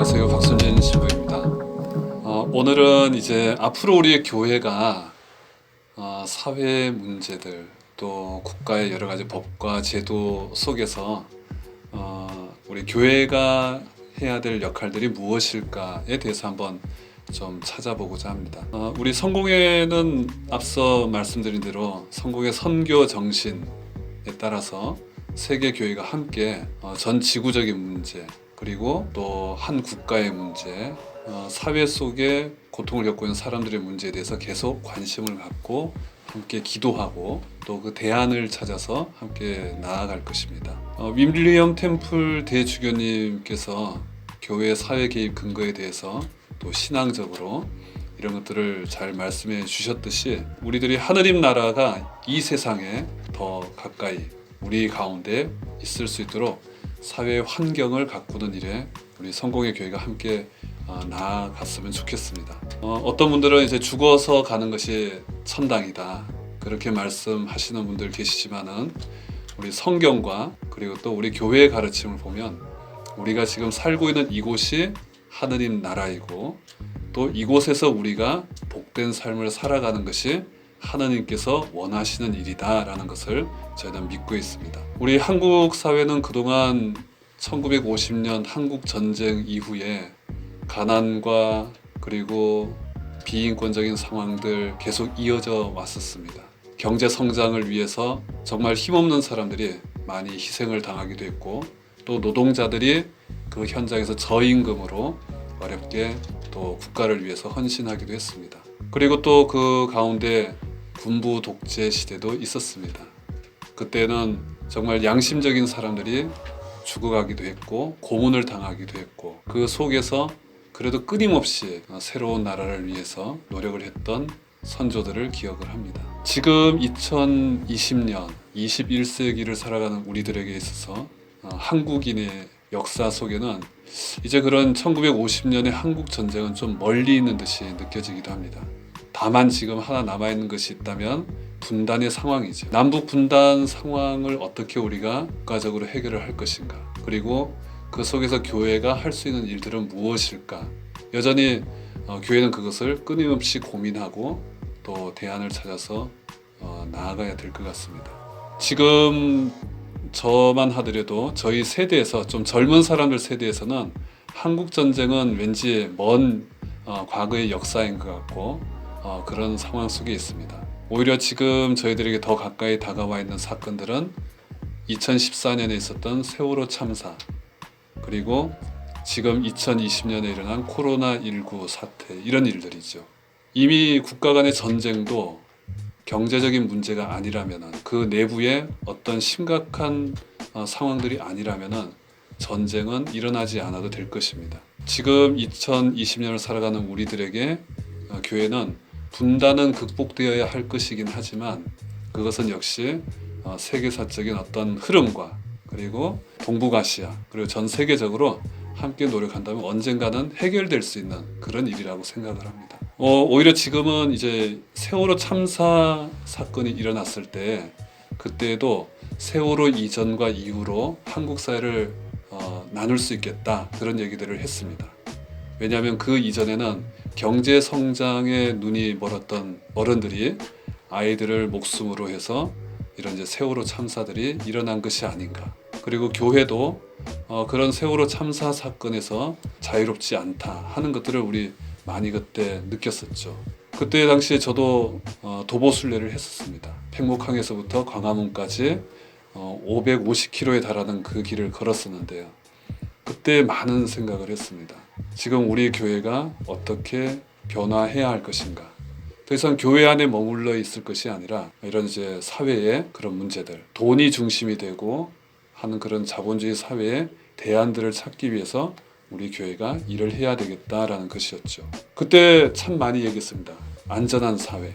안녕하세요. 박순진 신부입니다. 오늘은 이제 앞으로 우리 교회가 사회 문제들 또 국가의 여러 가지 법과 제도 속에서 우리 교회가 해야 될 역할들이 무엇일까에 대해서 한번 좀 찾아보고자 합니다. 우리 성공회는 앞서 말씀드린 대로 성공의 선교 정신에 따라서 세계 교회가 함께 전 지구적인 문제 그리고 또 한 국가의 문제, 사회 속에 고통을 겪고 있는 사람들의 문제에 대해서 계속 관심을 갖고 함께 기도하고 또 그 대안을 찾아서 함께 나아갈 것입니다. 윌리엄 템플 대주교님께서 교회 사회 개입 근거에 대해서 또 신앙적으로 이런 것들을 잘 말씀해 주셨듯이 우리들이 하느님 나라가 이 세상에 더 가까이 우리 가운데 있을 수 있도록 사회 환경을 가꾸는 일에 우리 성공의 교회가 함께 나아갔으면 좋겠습니다. 어떤 분들은 이제 죽어서 가는 것이 천당이다 그렇게 말씀하시는 분들 계시지만은 우리 성경과 그리고 또 우리 교회의 가르침을 보면 우리가 지금 살고 있는 이곳이 하느님 나라이고 또 이곳에서 우리가 복된 삶을 살아가는 것이 하나님께서 원하시는 일이다라는 것을 저희는 믿고 있습니다. 우리 한국 사회는 그동안 1950년 한국 전쟁 이후에 가난과 그리고 비인권적인 상황들 계속 이어져 왔었습니다. 경제 성장을 위해서 정말 힘없는 사람들이 많이 희생을 당하기도 했고 또 노동자들이 그 현장에서 저임금으로 어렵게 또 국가를 위해서 헌신하기도 했습니다. 그리고 또 그 가운데 군부 독재 시대도 있었습니다. 그때는 정말 양심적인 사람들이 죽어가기도 했고 고문을 당하기도 했고 그 속에서 그래도 끊임없이 새로운 나라를 위해서 노력을 했던 선조들을 기억을 합니다. 지금 2020년 21세기를 살아가는 우리들에게 있어서 한국인의 역사 속에는 이제 그런 1950년의 한국 전쟁은 좀 멀리 있는 듯이 느껴지기도 합니다. 다만 지금 하나 남아있는 것이 있다면 분단의 상황이죠. 남북 분단 상황을 어떻게 우리가 국가적으로 해결을 할 것인가, 그리고 그 속에서 교회가 할 수 있는 일들은 무엇일까. 여전히 교회는 그것을 끊임없이 고민하고 또 대안을 찾아서 나아가야 될 것 같습니다. 지금 저만 하더라도 저희 세대에서 좀 젊은 사람들 세대에서는 한국 전쟁은 왠지 먼 과거의 역사인 것 같고 그런 상황 속에 있습니다. 오히려 지금 저희들에게 더 가까이 다가와 있는 사건들은 2014년에 있었던 세월호 참사 그리고 지금 2020년에 일어난 코로나19 사태 이런 일들이죠. 이미 국가 간의 전쟁도 경제적인 문제가 아니라면 그 내부에 어떤 심각한 상황들이 아니라면 전쟁은 일어나지 않아도 될 것입니다. 지금 2020년을 살아가는 우리들에게 교회는 분단은 극복되어야 할 것이긴 하지만 그것은 역시 세계사적인 어떤 흐름과 그리고 동북아시아 그리고 전 세계적으로 함께 노력한다면 언젠가는 해결될 수 있는 그런 일이라고 생각을 합니다. 오히려 지금은 이제 세월호 참사 사건이 일어났을 때 그때도 세월호 이전과 이후로 한국 사회를 나눌 수 있겠다 그런 얘기들을 했습니다. 왜냐하면 그 이전에는 경제 성장에 눈이 멀었던 어른들이 아이들을 목숨으로 해서 이런 이제 세월호 참사들이 일어난 것이 아닌가. 그리고 교회도 그런 세월호 참사 사건에서 자유롭지 않다 하는 것들을 우리 많이 그때 느꼈었죠. 그때 당시에 저도 도보순례를 했었습니다. 팽목항에서부터 광화문까지 550km에 달하는 그 길을 걸었었는데요. 그때 많은 생각을 했습니다. 지금 우리 교회가 어떻게 변화해야 할 것인가. 더 이상 교회 안에 머물러 있을 것이 아니라 이런 이제 사회의 그런 문제들, 돈이 중심이 되고 하는 그런 자본주의 사회의 대안들을 찾기 위해서 우리 교회가 일을 해야 되겠다라는 것이었죠. 그때 참 많이 얘기했습니다. 안전한 사회,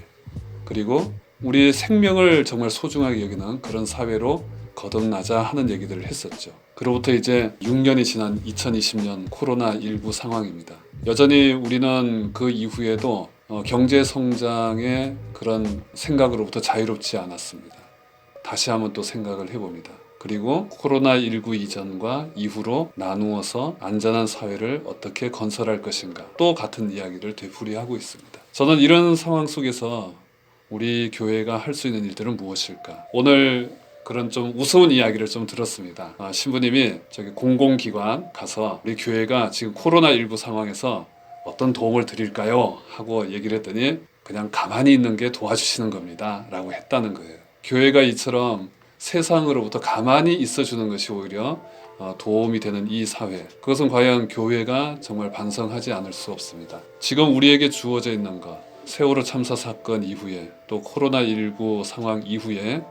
그리고 우리의 생명을 정말 소중하게 여기는 그런 사회로 거듭나자 하는 얘기들을 했었죠. 그로부터 이제 6년이 지난 2020년 코로나19 상황입니다. 여전히 우리는 그 이후에도 경제 성장의 그런 생각으로부터 자유롭지 않았습니다. 다시 한번 또 생각을 해봅니다. 그리고 코로나19 이전과 이후로 나누어서 안전한 사회를 어떻게 건설할 것인가, 또 같은 이야기를 되풀이하고 있습니다. 저는 이런 상황 속에서 우리 교회가 할 수 있는 일들은 무엇일까? 오늘 그런 좀 우스운 이야기를 좀 들었습니다. 신부님이 저기 공공기관 가서 우리 교회가 지금 코로나19 상황에서 어떤 도움을 드릴까요? 하고 얘기를 했더니 그냥 가만히 있는 게 도와주시는 겁니다 라고 했다는 거예요. 교회가 이처럼 세상으로부터 가만히 있어주는 것이 오히려 도움이 되는 이 사회, 그것은 과연 교회가 정말 반성하지 않을 수 없습니다. 지금 우리에게 주어져 있는 것, 세월호 참사 사건 이후에 또 코로나19 상황 이후에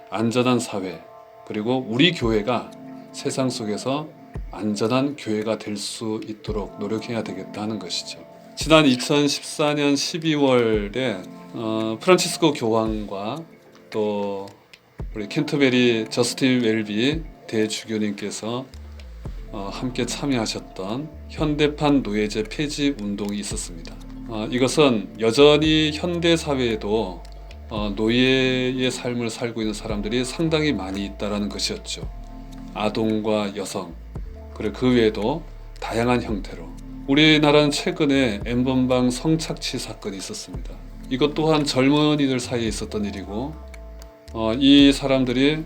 안전한 사회, 그리고 우리 교회가 세상 속에서 안전한 교회가 될 수 있도록 노력해야 되겠다 하는 것이죠. 지난 2014년 12월에 프란치스코 교황과 또 우리 캔터베리 저스틴 웰비 대주교님께서 함께 참여하셨던 현대판 노예제 폐지 운동이 있었습니다. 이것은 여전히 현대 사회에도 노예의 삶을 살고 있는 사람들이 상당히 많이 있다는 것이었죠. 아동과 여성, 그리고 그 외에도 다양한 형태로. 우리나라는 최근에 N번방 성착취 사건이 있었습니다. 이것 또한 젊은이들 사이에 있었던 일이고, 이 사람들이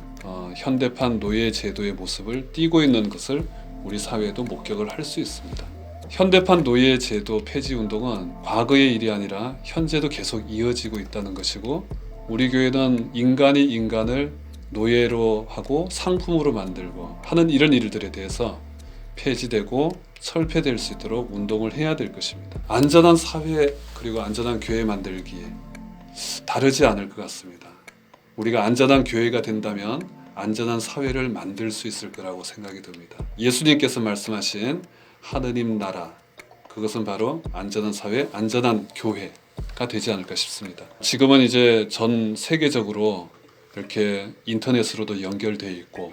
현대판 노예 제도의 모습을 띠고 있는 것을 우리 사회에도 목격을 할 수 있습니다. 현대판 노예 제도 폐지 운동은 과거의 일이 아니라 현재도 계속 이어지고 있다는 것이고, 우리 교회는 인간이 인간을 노예로 하고 상품으로 만들고 하는 이런 일들에 대해서 폐지되고 철폐될 수 있도록 운동을 해야 될 것입니다. 안전한 사회 그리고 안전한 교회 만들기에 다르지 않을 것 같습니다. 우리가 안전한 교회가 된다면 안전한 사회를 만들 수 있을 거라고 생각이 듭니다. 예수님께서 말씀하신 하느님 나라, 그것은 바로 안전한 사회, 안전한 교회가 되지 않을까 싶습니다. 지금은 이제 전 세계적으로 이렇게 인터넷으로도 연결되어 있고,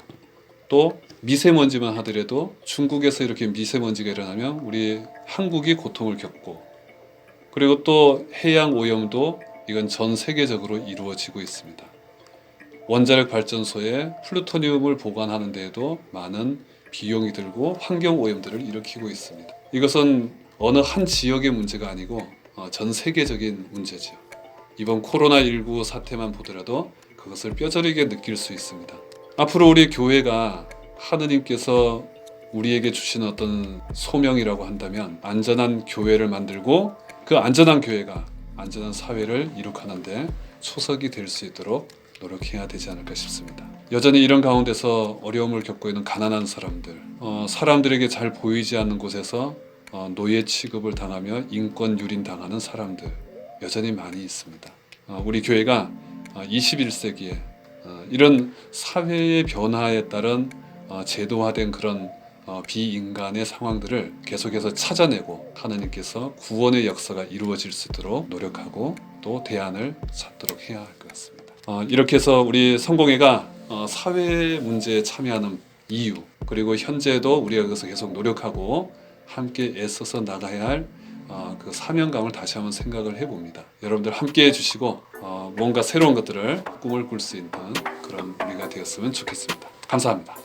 또 미세먼지만 하더라도 중국에서 이렇게 미세먼지가 일어나면 우리 한국이 고통을 겪고, 그리고 또 해양 오염도 이건 전 세계적으로 이루어지고 있습니다. 원자력 발전소에 플루토늄을 보관하는 데에도 많은 비용이 들고 환경 오염들을 일으키고 있습니다. 이것은 어느 한 지역의 문제가 아니고 전 세계적인 문제죠. 이번 코로나19 사태만 보더라도 그것을 뼈저리게 느낄 수 있습니다. 앞으로 우리 교회가 하느님께서 우리에게 주신 어떤 소명이라고 한다면 안전한 교회를 만들고, 그 안전한 교회가 안전한 사회를 이룩하는데 초석이 될 수 있도록 노력해야 되지 않을까 싶습니다. 여전히 이런 가운데서 어려움을 겪고 있는 가난한 사람들, 사람들에게 잘 보이지 않는 곳에서 노예 취급을 당하며 인권 유린당하는 사람들 여전히 많이 있습니다. 우리 교회가 21세기에 이런 사회의 변화에 따른 제도화된 그런 비인간의 상황들을 계속해서 찾아내고 하나님께서 구원의 역사가 이루어질 수 있도록 노력하고 또 대안을 찾도록 해야 할 것 같습니다. 이렇게 해서 우리 성공회가 사회 문제에 참여하는 이유, 그리고 현재도 우리가 그것을 계속 노력하고 함께 애써서 나가야 할 그 사명감을 다시 한번 생각을 해봅니다. 여러분들 함께 해주시고 뭔가 새로운 것들을 꿈을 꿀 수 있는 그런 우리가 되었으면 좋겠습니다. 감사합니다.